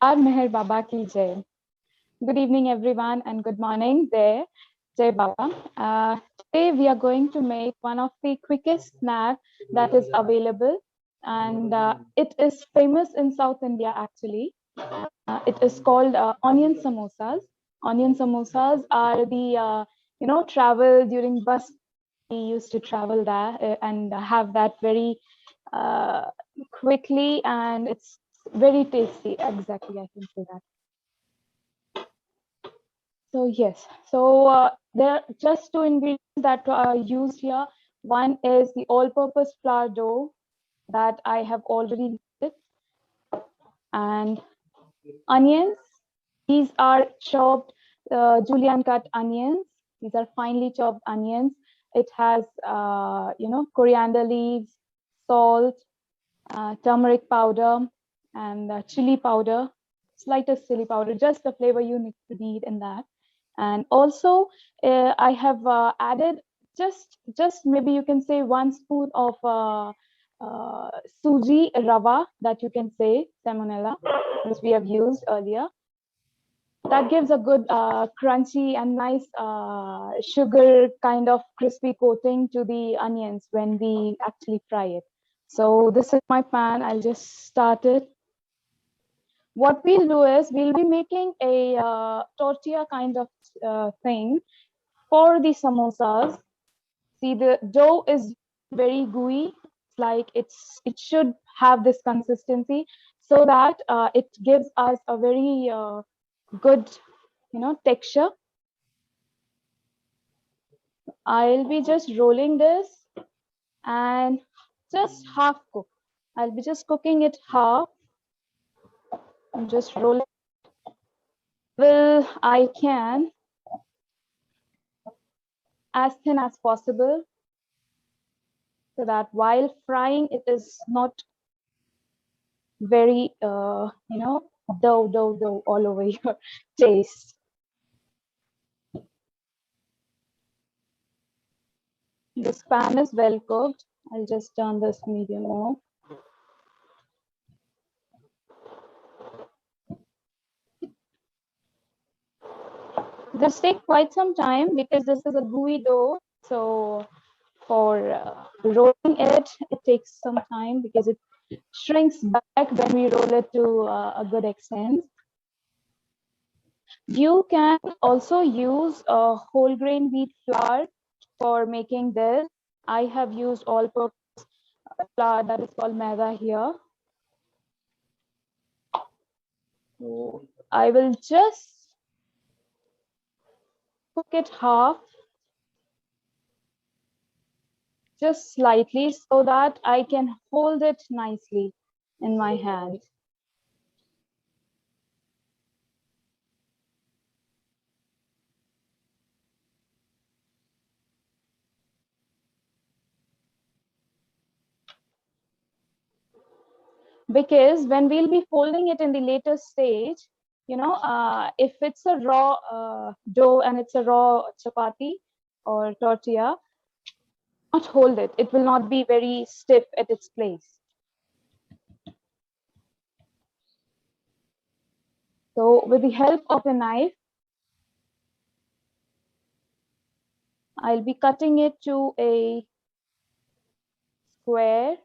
Har Meher Baba ki Jai. Good evening, everyone, and good morning there. Jai Baba. Today we are going to make one of the quickest snack that is available, and it is famous in South India actually. It is called onion samosas. Onion samosas are the travel during bus. We used to travel there and have that very uh, quickly, and it's very tasty. Exactly, I can say that. So yes, so there are just two ingredients that are used here. One is the all-purpose flour dough that I have already made, and onions. These are chopped julienne cut onions. These are finely chopped onions. It has coriander leaves, salt, turmeric powder, and chili powder, slightest chili powder, just the flavor you need in that. And also, I have added just maybe you can say 1 spoon of suji rava, that you can say salmonella, which we have used earlier. That gives a good crunchy and nice sugar kind of crispy coating to the onions when we actually fry it. So this is my pan. I'll just start it. What we'll do is we'll be making a tortilla kind of thing for the samosas. See, the dough is very gooey. It's like it should have this consistency so that it gives us a very good texture. I'll be just rolling this and just half cook. I'll be just cooking it half and just roll it. Well, I can as thin as possible so that while frying it is not very dough all over your taste. This pan is well cooked. I'll just turn this medium low. This takes quite some time because this is a gooey dough. So for rolling it, it takes some time because it shrinks back when we roll it to a good extent. You can also use a whole grain wheat flour for making this. I have used all-purpose flour that is called maida here. So I will just cook it half, just slightly, so that I can hold it nicely in my hand. Because when we'll be folding it in the later stage, if it's a raw dough and it's a raw chapati or tortilla, not hold it. It will not be very stiff at its place. So with the help of a knife, I'll be cutting it to a square.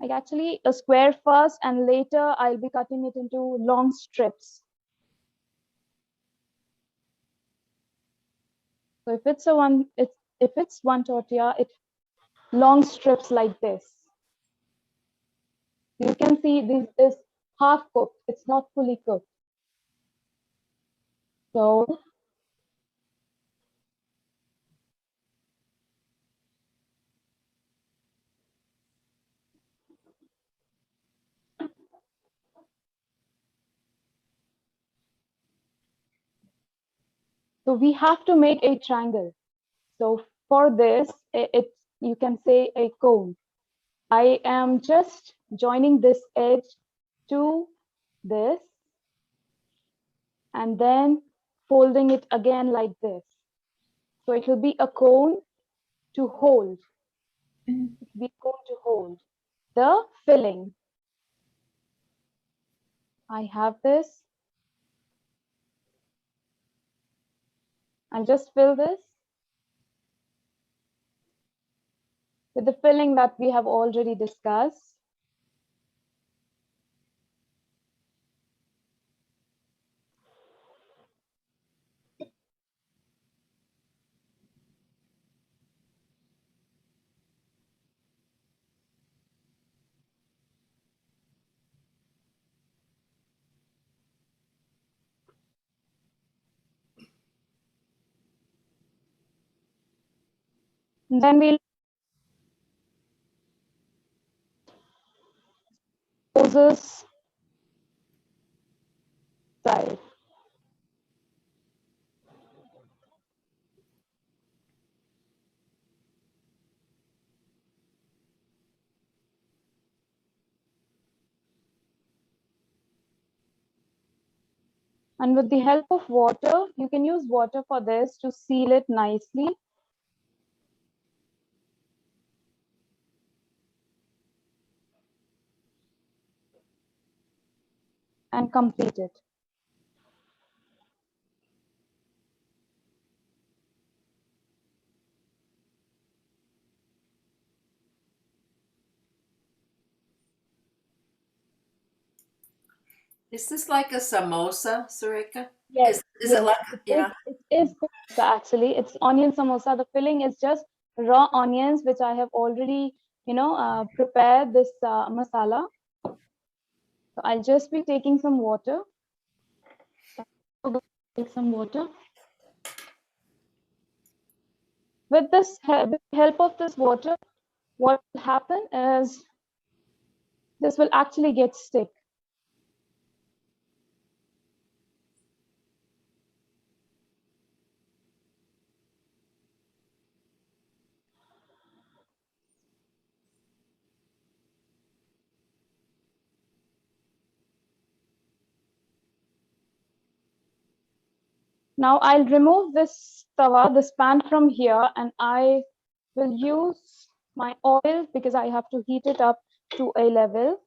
Like actually a square first, and later I'll be cutting it into long strips. So if it's one tortilla, it long strips like this. You can see this is half cooked. It's not fully cooked. So we have to make a triangle. So for this, you can say a cone. I am just joining this edge to this and then folding it again like this. So it will be a cone to hold. It will be a cone to hold the filling. I have this. I'll just fill this with the filling that we have already discussed. And then we'll Samosas side. And with the help of water, you can use water for this to seal it nicely and complete it. Is this like a samosa, Surekha? Yes, Is it yes, like, it yeah? is samosa actually. It's onion samosa. The filling is just raw onions, which I have already, prepared this masala. So I'll just be taking some water. Take some water. With with the help of this water, what will happen is this will actually get stick. Now I'll remove this tawa, this pan from here, and I will use my oil because I have to heat it up to a level.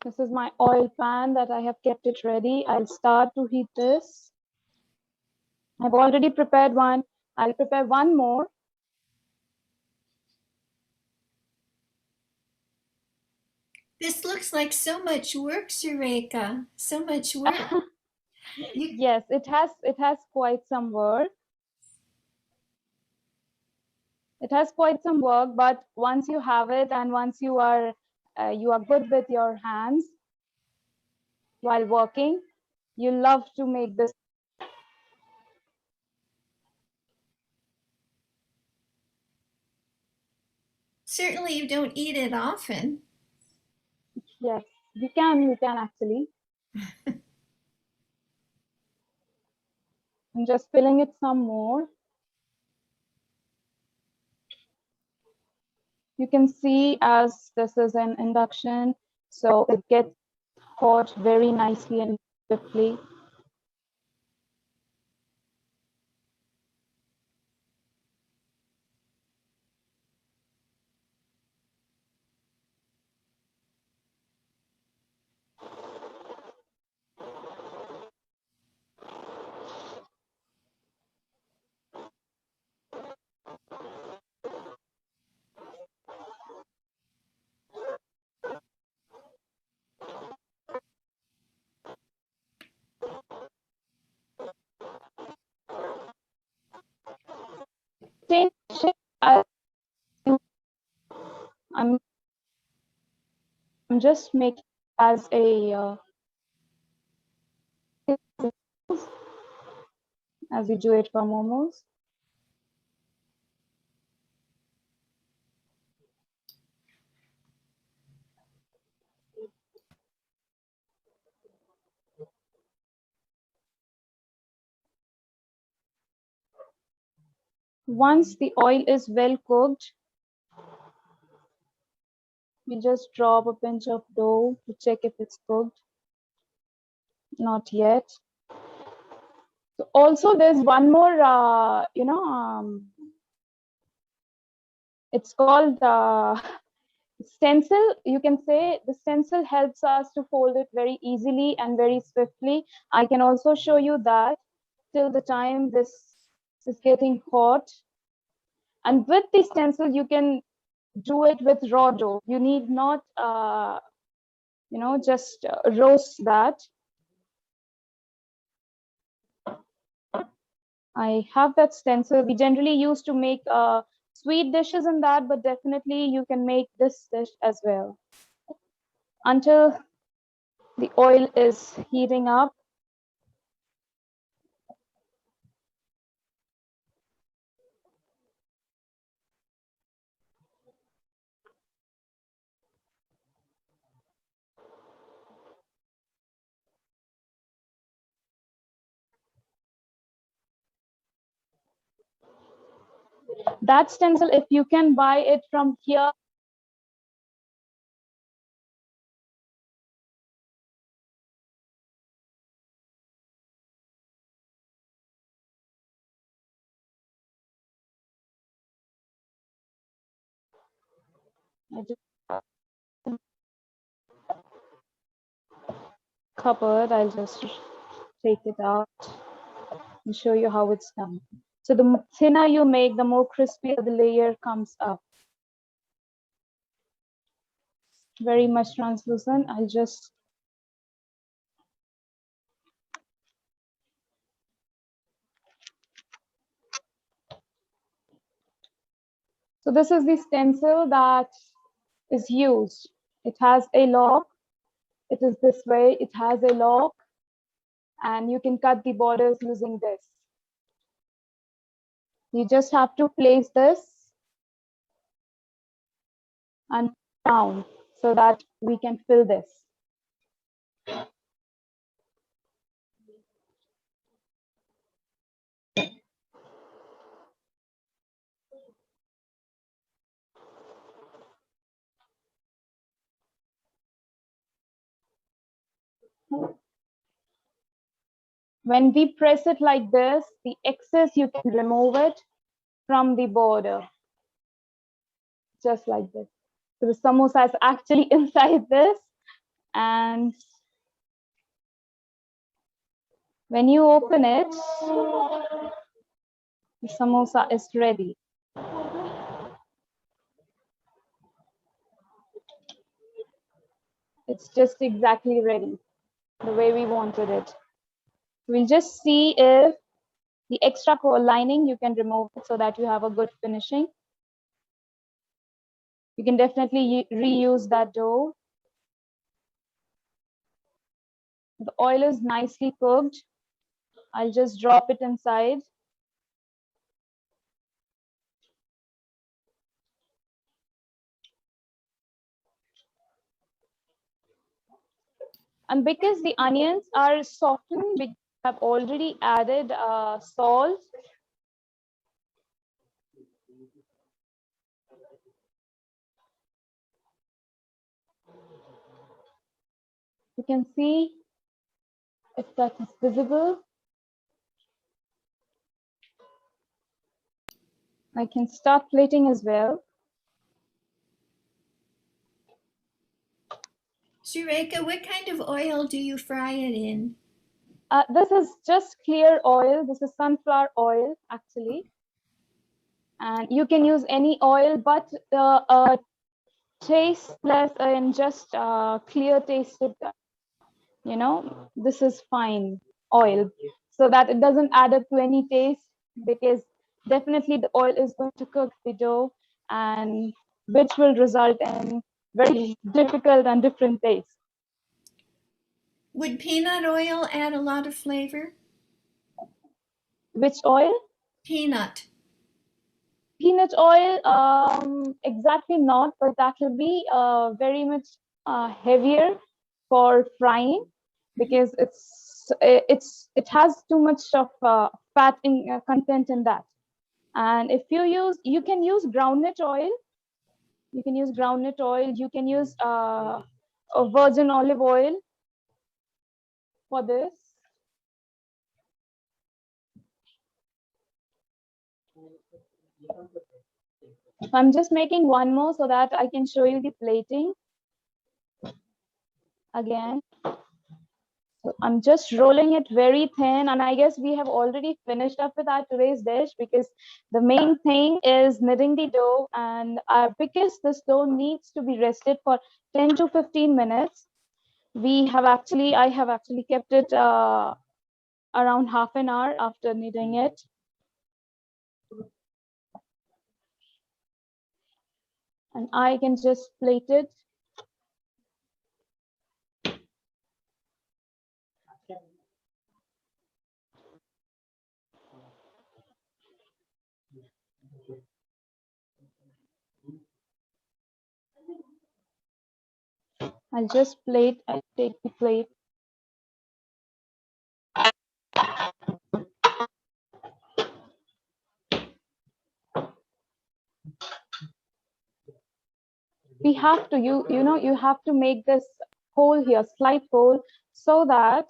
This is my oil pan that I have kept it ready. I'll start to heat this. I've already prepared one. I'll prepare one more. This looks like so much work, Surekha. So much work. Yes, it has quite some work. It has quite some work, but once you have it and once you are good with your hands while working, you love to make this. Certainly, you don't eat it often. Yes, you can actually. I'm just filling it some more. You can see as this is an induction, so it gets hot very nicely and swiftly. Same shape as I'm just making as a as we do it for momos. Once the oil is well cooked, we just drop a pinch of dough to check if it's cooked. Not yet. So also, there's one more, it's called stencil, you can say the stencil helps us to fold it very easily and very swiftly. I can also show you that till the time this is getting hot. And with the stencil, you can do it with raw dough. You need not, just roast that. I have that stencil. We generally used to make sweet dishes in that, but definitely you can make this dish as well. Until the oil is heating up. That stencil, if you can buy it from here, I just cupboard, I'll just take it out and show you how it's done. So the thinner you make, the more crispy the layer comes up. Very much translucent. I'll just so this is the stencil that is used. It has a lock. It is this way. It has a lock, and you can cut the borders using this. You just have to place this and down so that we can fill this. When we press it like this, the excess you can remove it from the border, just like this. So the samosa is actually inside this, and when you open it, the samosa is ready. It's just exactly ready, the way we wanted it. We'll just see if the extra lining you can remove it so that you have a good finishing. You can definitely reuse that dough. The oil is nicely cooked. I'll just drop it inside. And because the onions are softened, we have already added salt. You can see if that is visible. I can start plating as well. Surekha, what kind of oil do you fry it in? This is just clear oil. This is sunflower oil, actually. And you can use any oil, but tasteless and just clear tasted, this is fine oil, so that it doesn't add up to any taste, because definitely the oil is going to cook the dough, and which will result in very difficult and different taste. Would peanut oil add a lot of flavor? Which oil? Peanut. Peanut oil, exactly not, but that will be very much heavier for frying, because it has too much of fat in content in that. And if you can use groundnut oil. You can use groundnut oil. You can use a virgin olive oil for this. So I'm just making one more so that I can show you the plating again. So I'm just rolling it very thin, and I guess we have already finished up with our today's dish, because the main thing is kneading the dough, and because this dough needs to be rested for 10 to 15 minutes, I have actually kept it around half an hour after kneading it. And I can just plate it. I'll take the plate. We have to, you have to make this hole here, slight hole, so that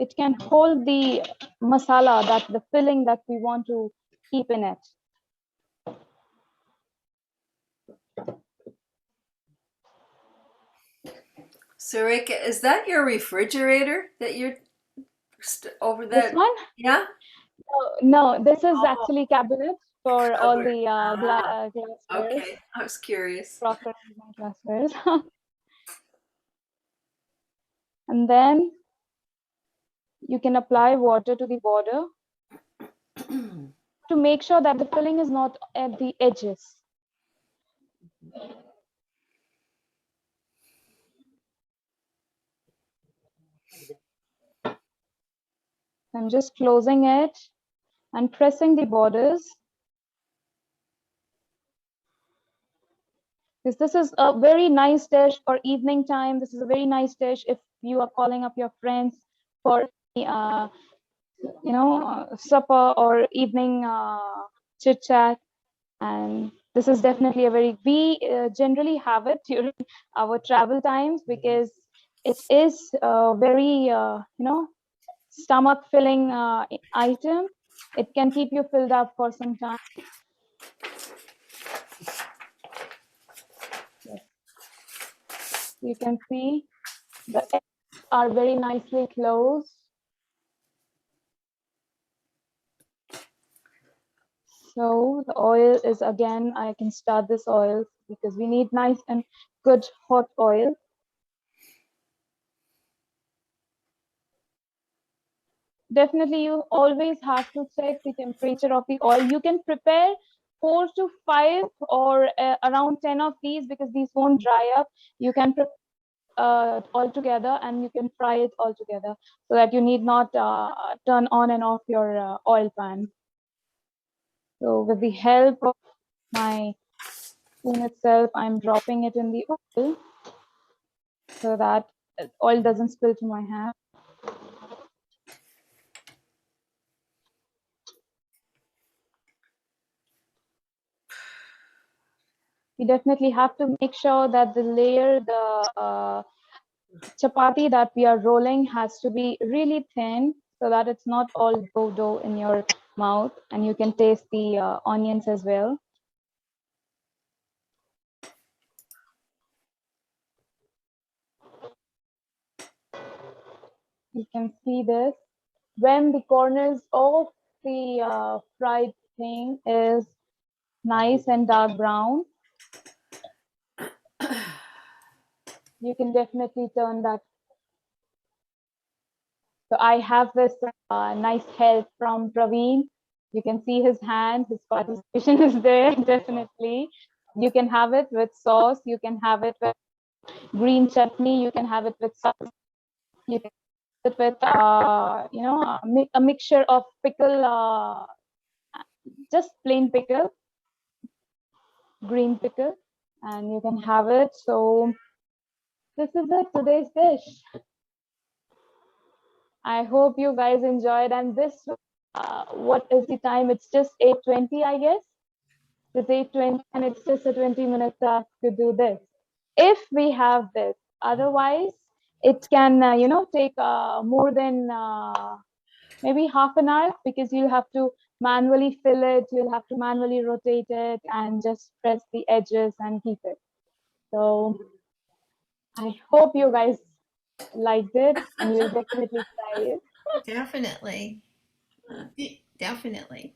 it can hold the masala, that the filling that we want to keep in it. Surekha, is that your refrigerator that you're over there? This one? Yeah? No, this is actually cabinet for all Cupboard. the glassware, Okay, I was curious. crockery and glassware. And then you can apply water to the border to make sure that the filling is not at the edges. I'm just closing it and pressing the borders. This is a very nice dish for evening time. This is a very nice dish if you are calling up your friends for supper or evening chit chat. And this is definitely we generally have it during our travel times, because it is a very stomach filling item. It can keep you filled up for some time. Yes. You can see the eggs are very nicely closed. So the oil is, again, I can start this oil because we need nice and good hot oil. Definitely, you always have to check the temperature of the oil. You can prepare 4 to 5 or around 10 of these, because these won't dry up. You can prepare all together, and you can fry it all together, so that you need not turn on and off your oil pan. So with the help of my spoon itself, I'm dropping it in the oil so that oil doesn't spill to my hand. You definitely have to make sure that the layer, the chapati that we are rolling, has to be really thin, so that it's not all dough in your mouth, and you can taste the onions as well. You can see this when the corners of the fried thing is nice and dark brown. You can definitely turn that. So I have this nice help from Praveen. You can see his hand, his participation is there, definitely. You can have it with sauce, you can have it with green chutney, you can have it with sauce, you can have it with, a mixture of pickle, just plain pickle, green pickle, and you can have it. So this is it, today's dish. I hope you guys enjoyed. And this, what is the time? It's just 8:20, I guess. It's 8:20, and it's just a 20-minute task to do this. If we have this, otherwise, it can, take more than maybe half an hour, because you have to manually fill it. You'll have to manually rotate it and just press the edges and keep it. So I hope you guys liked it and you'll definitely try it. Definitely. Definitely.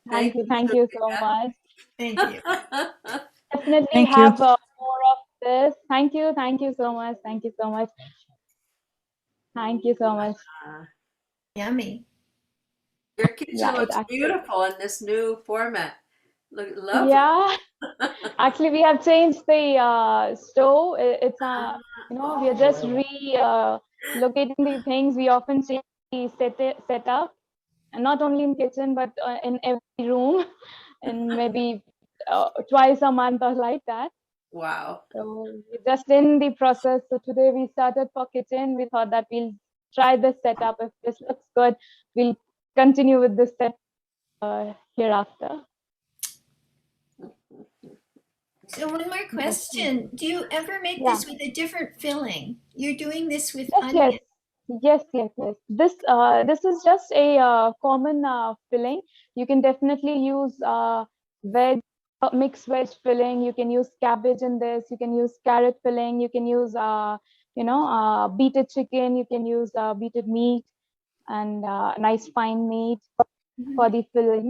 Thank you. Thank you so much. Thank you. Definitely Thank you. have more of this. Thank you. Thank you so much. Thank you so much. Thank you so much. Yummy. Your kitchen Yeah, it looks actually, beautiful in this new format. Look lovely. yeah. Actually, we have changed the stove. It's we are just locating the things. We often change the setup, and not only in kitchen but in every room, and maybe twice a month or like that. Wow. So we're just in the process. So today we started for kitchen. We thought that we'll try this setup. If this looks good, we'll continue with this set hereafter. So one more question. Do you ever make Yeah. this with a different filling? You're doing this with Yes, onion. yes. This is just a common filling. You can definitely use veg mixed veg filling. You can use cabbage in this. You can use carrot filling. You can use beated chicken. You can use beated meat and nice fine meat for the filling.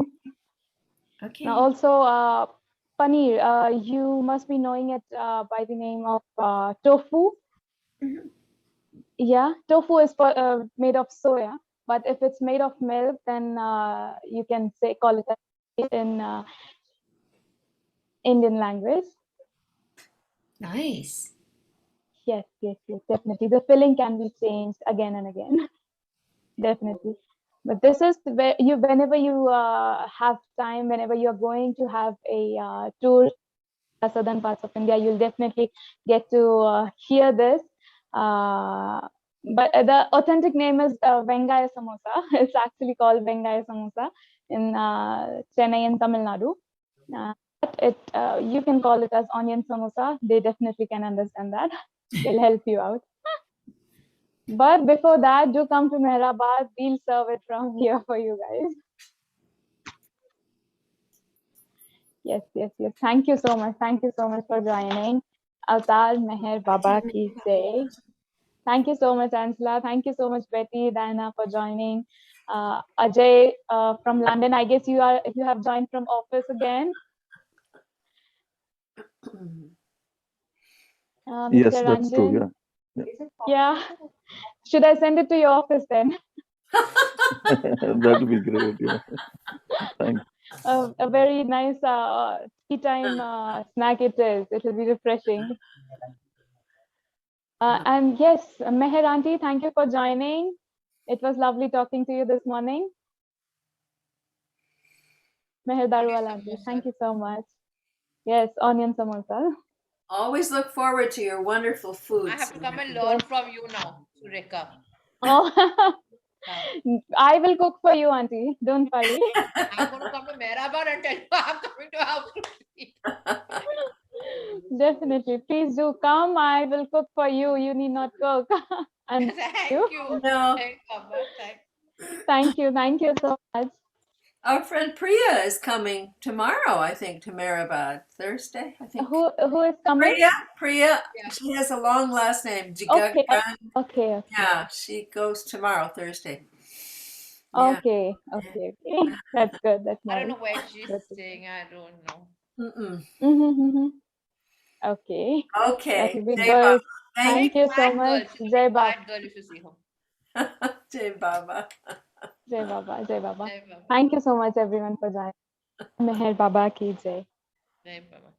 Okay. Now also paneer. You must be knowing it by the name of tofu. Mhm. Yeah, tofu is made of soya, but if it's made of milk, then you can call it in Indian language. Nice. Yes, definitely. The filling can be changed again and again, definitely. But this is where whenever you have time, whenever you're going to have a tour southern parts of India, you'll definitely get to hear this. But the authentic name is Vengaya Samosa. It's actually called Vengaya Samosa in Chennai in Tamil Nadu. But you can call it as onion samosa. They definitely can understand that. They'll help you out. But before that, do come to Mehrabad. We'll serve it from here for you guys. Yes. Thank you so much. Thank you so much for joining. Avatar Meher Baba ki jai. Thank you so much, Ansela. Thank you so much, Betty, Diana, for joining. Ajay from London. I guess you have joined from office again. Yes, Mr. that's true. Ranjan. Yeah. Yeah. Should I send it to your office then? That would be great. Yeah. Thanks. A very nice tea time snack it is. It will be refreshing. And yes, Meher Aunty, thank you for joining. It was lovely talking to you this morning. Meher Darwal Aunty, thank you so much. Yes, onion samosa. Always look forward to your wonderful foods. I have to come and learn from you now, Surekha. Oh, Yeah. I will cook for you, Auntie. Don't worry. I'm going to come to Mehrabad and tell you I'm coming to house to eat. Definitely. Please do come. I will cook for you. You need not cook. And Thank you. No. Thanks, Baba. Thanks. thank you. Thank you so much. Our friend Priya is coming tomorrow, I think, to Mehrabad. Thursday, I think. Who is coming? Priya, Yeah. she has a long last name. Okay. Jigaggan. Okay. Yeah, she goes tomorrow, Thursday. Yeah. Okay. That's good. That's I don't nice. know where she's Good. staying. I don't know. Mm-hmm. Okay. That Okay. will be Jai good. Baba. Thank Thank you so Quiet much. girl. She's a Jai very Baba. quiet girl if you see her. you. Jai Baba. Jai Baba. Jai Baba. Thank you so much, everyone, for joining. Meher Baba ki jai. Jai Baba.